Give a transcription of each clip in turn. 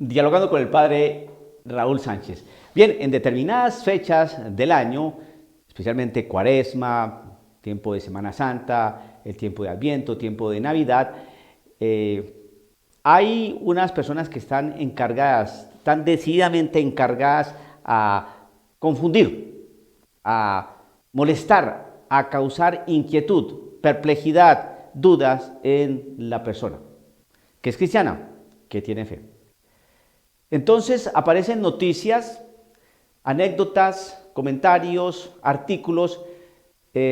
Dialogando con el padre Raúl Sánchez. Bien, en determinadas fechas del año, especialmente Cuaresma, tiempo de Semana Santa, el tiempo de Adviento, tiempo de Navidad, hay unas personas que están encargadas, están decididamente encargadas a confundir, a molestar, a causar inquietud, perplejidad, dudas en la persona que es cristiana, que tiene fe. Entonces aparecen noticias, anécdotas, comentarios, artículos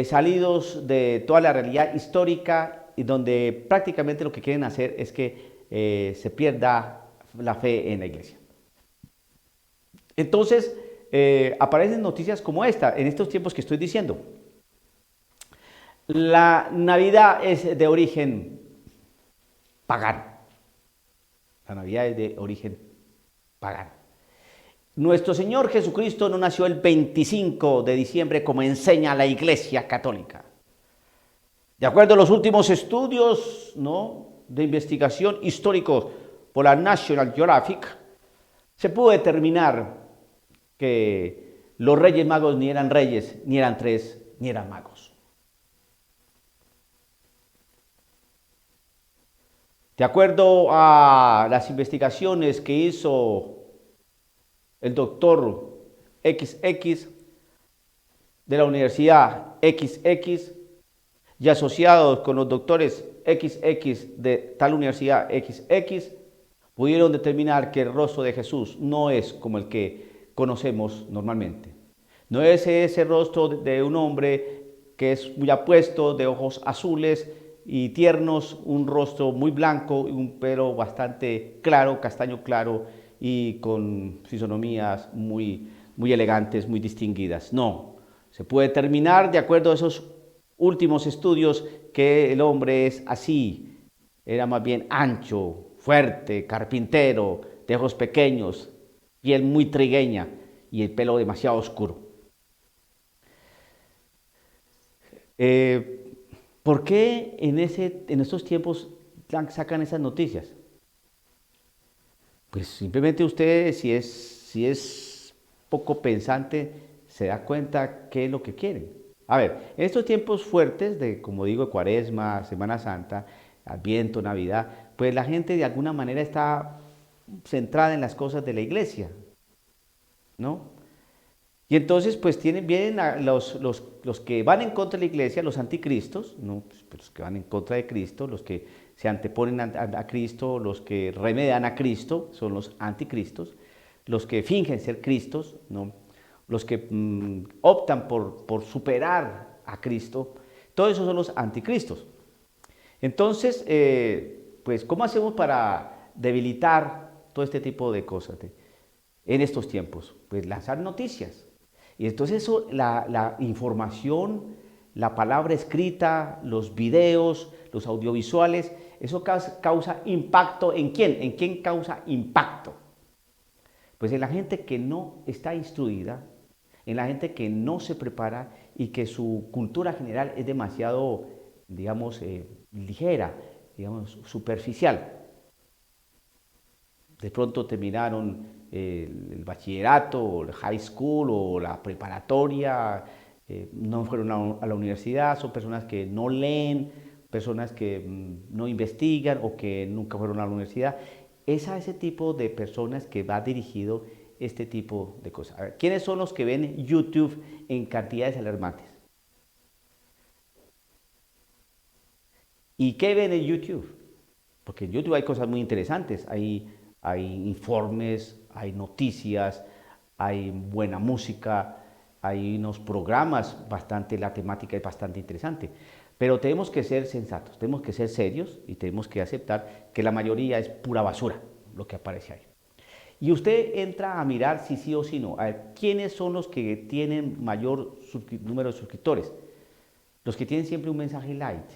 salidos de toda la realidad histórica y donde prácticamente lo que quieren hacer es que se pierda la fe en la iglesia. Entonces aparecen noticias como esta, en estos tiempos que estoy diciendo. La Navidad es de origen pagano. La Navidad es de origen pagano. Nuestro Señor Jesucristo no nació el 25 de diciembre como enseña la Iglesia Católica. De acuerdo a los últimos estudios, de investigación históricos por la National Geographic, se pudo determinar que los Reyes Magos ni eran reyes, ni eran tres, ni eran magos. De acuerdo a las investigaciones que hizo el doctor XX de la Universidad XX y asociados con los doctores XX de tal Universidad XX, pudieron determinar que el rostro de Jesús no es como el que conocemos normalmente. No es ese rostro de un hombre que es muy apuesto, de ojos azules y tiernos, un rostro muy blanco, un pelo bastante claro, castaño claro y con fisonomías muy elegantes, muy distinguidas. No, se puede determinar de acuerdo a esos últimos estudios que el hombre es así, era más bien ancho, fuerte, carpintero, de ojos pequeños, piel muy trigueña y el pelo demasiado oscuro. ¿Por qué en estos tiempos sacan esas noticias? Pues simplemente usted, si es poco pensante, se da cuenta qué es lo que quieren. A ver, en estos tiempos fuertes de, como digo, Cuaresma, Semana Santa, Adviento, Navidad, pues la gente de alguna manera está centrada en las cosas de la iglesia, ¿no? Y entonces pues vienen los que van en contra de la iglesia, los anticristos, ¿no? Pues, los que van en contra de Cristo, los que se anteponen a Cristo, los que remedian a Cristo, son los anticristos, los que fingen ser Cristos, ¿no? Los que optan por superar a Cristo, todos esos son los anticristos. Entonces, pues, ¿cómo hacemos para debilitar todo este tipo de cosas en estos tiempos? Pues lanzar noticias. Y entonces eso, la información, la palabra escrita, los videos, los audiovisuales, eso causa impacto ¿en quién? ¿En quién causa impacto? Pues en la gente que no está instruida, en la gente que no se prepara y que su cultura general es demasiado, digamos, ligera, digamos, superficial. De pronto terminaron el bachillerato, o el high school o la preparatoria, no fueron a la universidad, son personas que no leen, personas que no investigan o que nunca fueron a la universidad. Es a ese tipo de personas que va dirigido este tipo de cosas. A ver, ¿quiénes son los que ven YouTube en cantidades alarmantes? ¿Y qué ven en YouTube? Porque en YouTube hay cosas muy interesantes, hay informes, hay noticias, hay buena música, hay unos programas la temática es bastante interesante. Pero tenemos que ser sensatos, tenemos que ser serios y tenemos que aceptar que la mayoría es pura basura lo que aparece ahí. Y usted entra a mirar si sí o si no. A ver, ¿quiénes son los que tienen mayor número de suscriptores? Los que tienen siempre un mensaje light,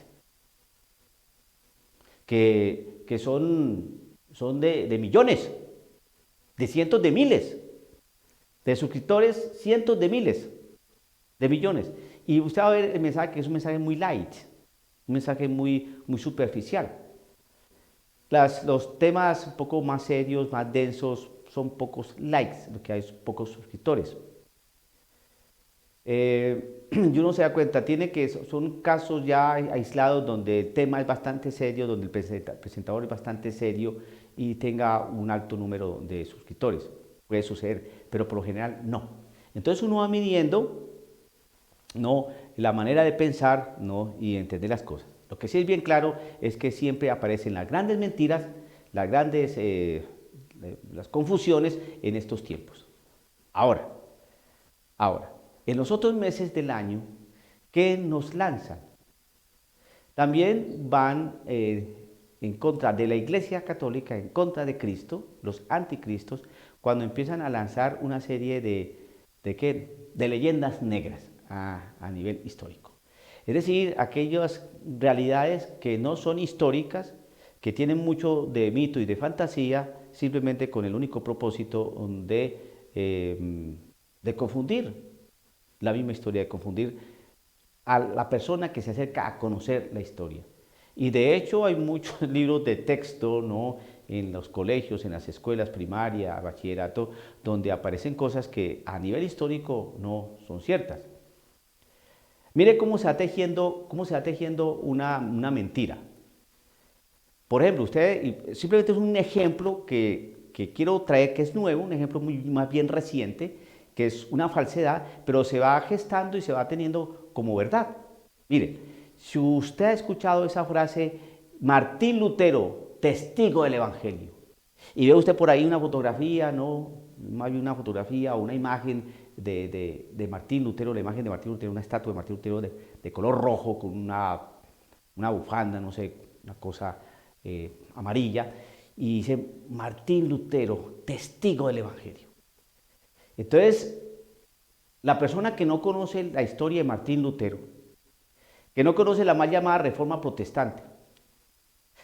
que son de millones, de cientos de miles, de suscriptores, cientos de miles, de millones. Y usted va a ver el mensaje que es un mensaje muy light, un mensaje muy superficial. Los temas un poco más serios, más densos, son pocos likes, lo que hay es pocos suscriptores. Y uno se da cuenta, son casos ya aislados donde el tema es bastante serio, donde el presentador es bastante serio y tenga un alto número de suscriptores. Puede suceder, pero por lo general no. Entonces uno va midiendo, ¿no?, la manera de pensar, ¿no?, y entender las cosas. Lo que sí es bien claro es que siempre aparecen las grandes mentiras, las confusiones en estos tiempos. Ahora, ahora, en los otros meses del año, ¿qué nos lanzan? También van en contra de la Iglesia Católica, en contra de Cristo, los anticristos, cuando empiezan a lanzar una serie de leyendas negras a nivel histórico. Es decir, aquellas realidades que no son históricas, que tienen mucho de mito y de fantasía, simplemente con el único propósito de confundir la misma historia, de confundir a la persona que se acerca a conocer la historia. Y de hecho hay muchos libros de texto, ¿no?, en los colegios, en las escuelas primaria, bachillerato, donde aparecen cosas que a nivel histórico no son ciertas. Mire cómo se va tejiendo una mentira. Por ejemplo, simplemente es un ejemplo que quiero traer, que es nuevo, un ejemplo más bien reciente, que es una falsedad, pero se va gestando y se va teniendo como verdad. Mire, si usted ha escuchado esa frase, Martín Lutero, testigo del Evangelio, y ve usted por ahí una fotografía, ¿no?, más bien una fotografía o una imagen de Martín Lutero, la imagen de Martín Lutero, una estatua de Martín Lutero de color rojo, con una bufanda, no sé, una cosa amarilla, y dice Martín Lutero, testigo del Evangelio. Entonces, la persona que no conoce la historia de Martín Lutero, que no conoce la mal llamada Reforma Protestante,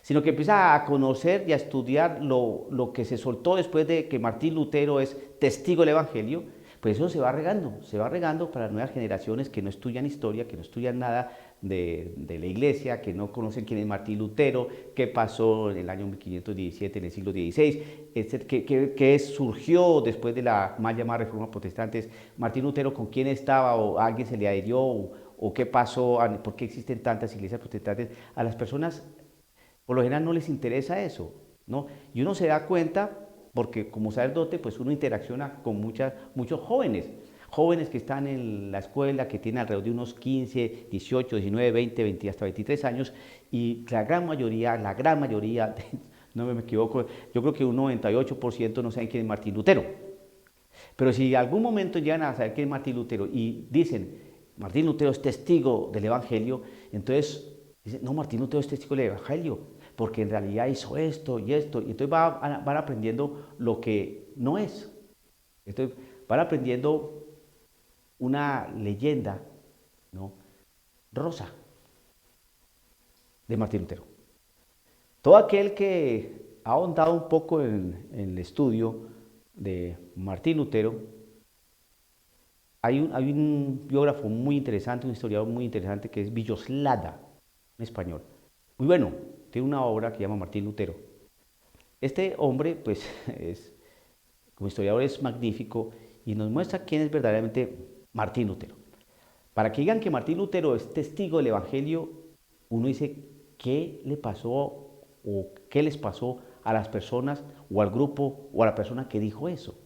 sino que empieza a conocer y a estudiar lo que se soltó después de que Martín Lutero es testigo del Evangelio, pues eso se va regando para nuevas generaciones que no estudian historia, que no estudian nada de la iglesia, que no conocen quién es Martín Lutero, qué pasó en el año 1517, en el siglo XVI, qué surgió después de la mal llamada Reforma Protestante, Martín Lutero con quién estaba o a alguien se le adhirió o qué pasó, por qué existen tantas iglesias protestantes. A las personas por lo general no les interesa eso, ¿no? Y uno se da cuenta, porque como sacerdote, pues uno interacciona con muchos jóvenes que están en la escuela, que tienen alrededor de unos 15, 18, 19, 20, 20 hasta 23 años, y la gran mayoría, no me equivoco, yo creo que un 98% no saben quién es Martín Lutero. Pero si en algún momento llegan a saber quién es Martín Lutero y dicen, Martín Lutero es testigo del Evangelio, entonces dicen, no, Martín Lutero es testigo del Evangelio, porque en realidad hizo esto y esto, y entonces van aprendiendo lo que no es. Entonces van aprendiendo una leyenda, ¿no?, rosa de Martín Lutero. Todo aquel que ha ahondado un poco en el estudio de Martín Lutero, hay un biógrafo muy interesante, un historiador muy interesante que es Villoslada, en español. Muy bueno, tiene una obra que se llama Martín Lutero. Este hombre, pues, como historiador es magnífico y nos muestra quién es verdaderamente Martín Lutero. Para que digan que Martín Lutero es testigo del Evangelio, uno dice, ¿qué le pasó o qué les pasó a las personas o al grupo o a la persona que dijo eso?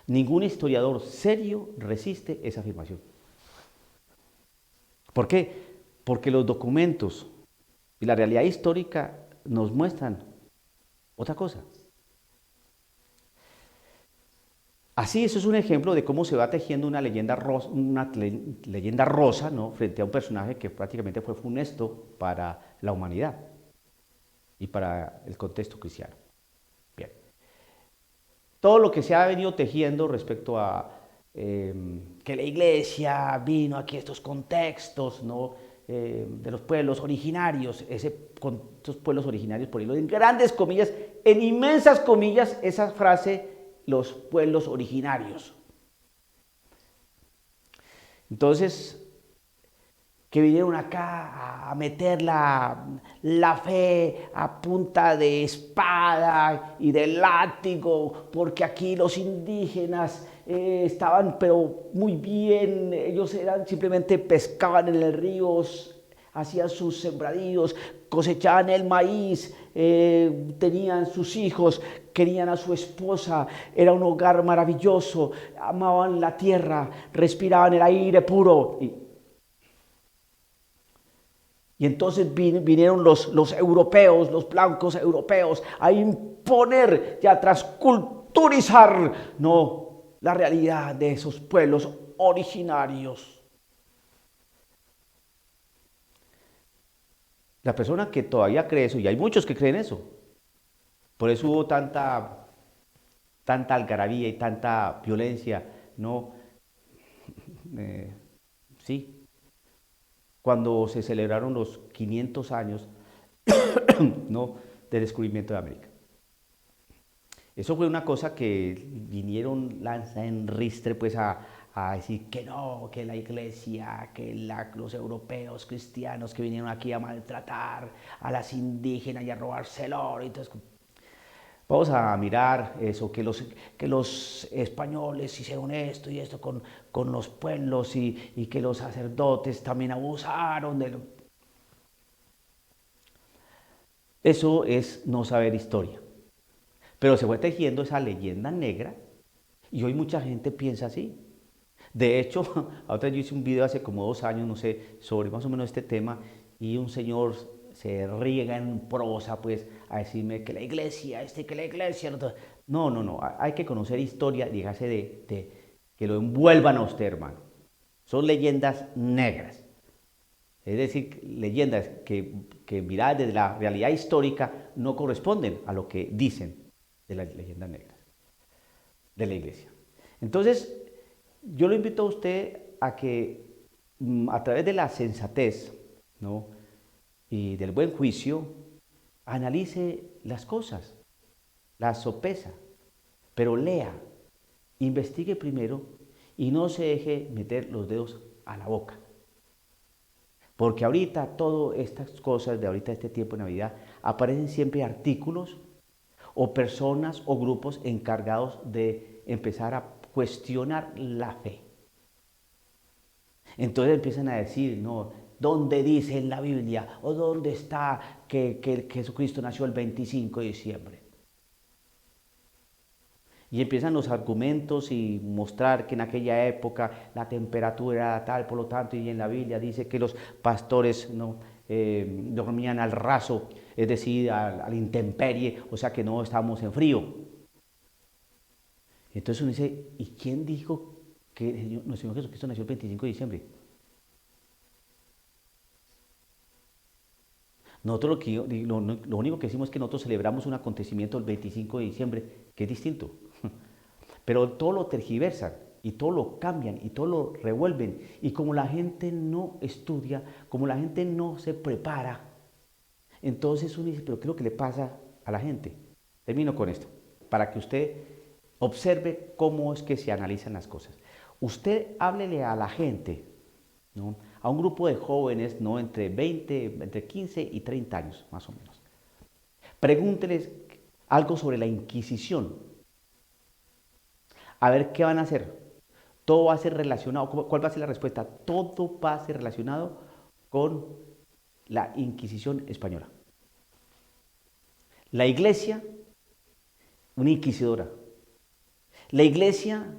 Ningún historiador serio resiste esa afirmación. ¿Por qué? Porque los documentos y la realidad histórica nos muestran otra cosa. Así, eso es un ejemplo de cómo se va tejiendo una leyenda rosa, ¿no?, frente a un personaje que prácticamente fue funesto para la humanidad y para el contexto cristiano. Bien. Todo lo que se ha venido tejiendo respecto a que la iglesia vino aquí a estos contextos, ¿no?, de los pueblos originarios, esos pueblos originarios, por ahí en grandes comillas, en inmensas comillas, esa frase, los pueblos originarios. Entonces, que vinieron acá a meter la fe a punta de espada y de látigo, porque aquí los indígenas estaban pero muy bien, ellos eran simplemente pescaban en el río, hacían sus sembradíos, cosechaban el maíz, tenían sus hijos, querían a su esposa, era un hogar maravilloso, amaban la tierra, respiraban el aire puro. Y entonces vinieron los europeos, los blancos europeos, a imponer y a transculturizar, no, la realidad de esos pueblos originarios. La persona que todavía cree eso, y hay muchos que creen eso, por eso hubo tanta algarabía y tanta violencia, ¿no? Eh, sí, cuando se celebraron los 500 años, ¿no?, del descubrimiento de América. Eso fue una cosa que vinieron lanza en ristre pues a decir que no, que la iglesia, que los europeos cristianos que vinieron aquí a maltratar a las indígenas y a robarse el oro. Entonces, vamos a mirar eso, que los españoles hicieron esto y esto con los pueblos y que los sacerdotes también abusaron de lo... Eso es no saber historia. Pero se fue tejiendo esa leyenda negra y hoy mucha gente piensa así. De hecho, ahora yo hice un video hace como 2 años, no sé, sobre más o menos este tema y un señor se riega en prosa pues a decirme que la iglesia, que la iglesia... No, no, no, hay que conocer historia, dígase de que lo envuelvan a usted, hermano. Son leyendas negras. Es decir, leyendas que miradas desde la realidad histórica no corresponden a lo que dicen de las leyendas negras de la iglesia. Entonces, yo lo invito a usted a que a través de la sensatez, ¿no?, y del buen juicio, analice las cosas, las sopesa, pero lea, investigue primero y no se deje meter los dedos a la boca. Porque ahorita todas estas cosas de ahorita, este tiempo de Navidad, aparecen siempre artículos o personas o grupos encargados de empezar a cuestionar la fe. Entonces empiezan a decir, no, ¿dónde dice en la Biblia o dónde está que Jesucristo nació el 25 de diciembre? Y empiezan los argumentos y mostrar que en aquella época la temperatura era tal, por lo tanto, y en la Biblia dice que los pastores no dormían al raso, es decir, al intemperie, o sea que no estábamos en frío. Entonces uno dice, ¿y quién dijo que nuestro Señor Jesucristo nació el 25 de diciembre? Nosotros lo único que decimos es que nosotros celebramos un acontecimiento el 25 de diciembre, que es distinto. Pero todo lo tergiversan y todo lo cambian y todo lo revuelven. Y como la gente no estudia, como la gente no se prepara, entonces uno dice, pero ¿qué es lo que le pasa a la gente? Termino con esto, para que usted observe cómo es que se analizan las cosas. Usted háblele a la gente, ¿no?, a un grupo de jóvenes, ¿no?, entre 15 y 30 años, más o menos. Pregúnteles algo sobre la Inquisición. A ver qué van a hacer. Todo va a ser relacionado. ¿Cuál va a ser la respuesta? Todo va a ser relacionado con la Inquisición española. La iglesia, una inquisidora. La iglesia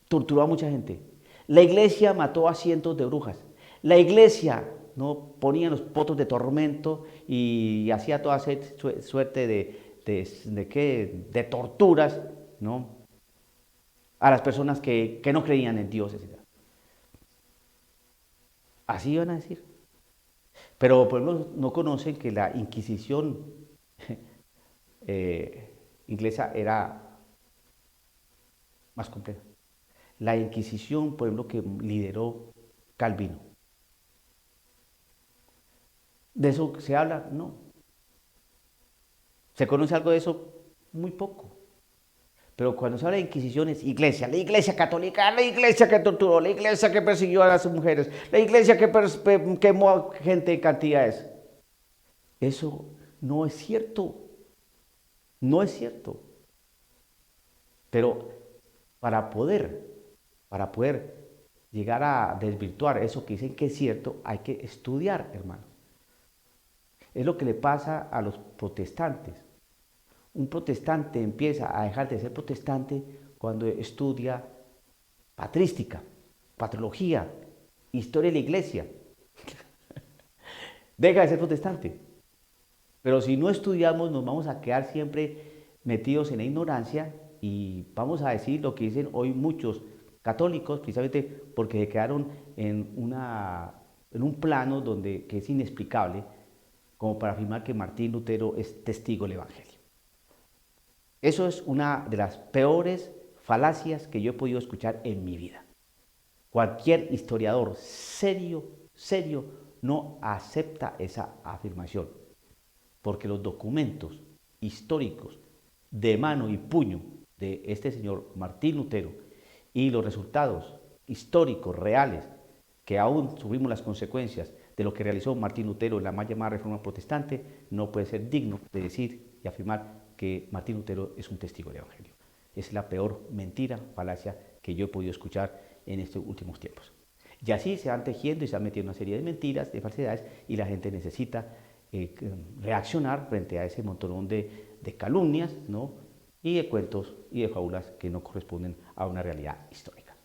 torturó a mucha gente. La iglesia mató a cientos de brujas. La iglesia, ¿no?, ponía los potos de tormento y hacía toda suerte de torturas, ¿no?, a las personas que no creían en Dios, etc. Así iban a decir. Pero por ejemplo no conocen que la Inquisición inglesa era más compleja. La Inquisición, por ejemplo, que lideró Calvino. ¿De eso se habla? No. ¿Se conoce algo de eso? Muy poco. Pero cuando se habla de Inquisición es iglesia, la iglesia católica, la iglesia que torturó, la iglesia que persiguió a las mujeres, la iglesia que quemó gente en cantidades. Eso no es cierto, no es cierto. Pero para poder, para poder llegar a desvirtuar eso que dicen que es cierto, hay que estudiar, hermano. Es lo que le pasa a los protestantes. Un protestante empieza a dejar de ser protestante cuando estudia patrística, patrología, historia de la iglesia. Deja de ser protestante. Pero si no estudiamos, nos vamos a quedar siempre metidos en la ignorancia y vamos a decir lo que dicen hoy muchos católicos, precisamente porque se quedaron en un plano que es inexplicable, como para afirmar que Martín Lutero es testigo del Evangelio. Eso es una de las peores falacias que yo he podido escuchar en mi vida. Cualquier historiador serio, serio, no acepta esa afirmación, porque los documentos históricos de mano y puño de este señor Martín Lutero y los resultados históricos reales que aún sufrimos las consecuencias de lo que realizó Martín Lutero en la mal llamada Reforma Protestante, no puede ser digno de decir y afirmar que Martín Lutero es un testigo del Evangelio. Es la peor mentira, falacia que yo he podido escuchar en estos últimos tiempos. Y así se van tejiendo y se van metiendo una serie de mentiras, de falsedades, y la gente necesita reaccionar frente a ese montón de calumnias, ¿no? Y de cuentos y de fábulas que no corresponden a una realidad histórica.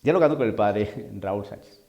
Dialogando con el padre Raúl Sánchez.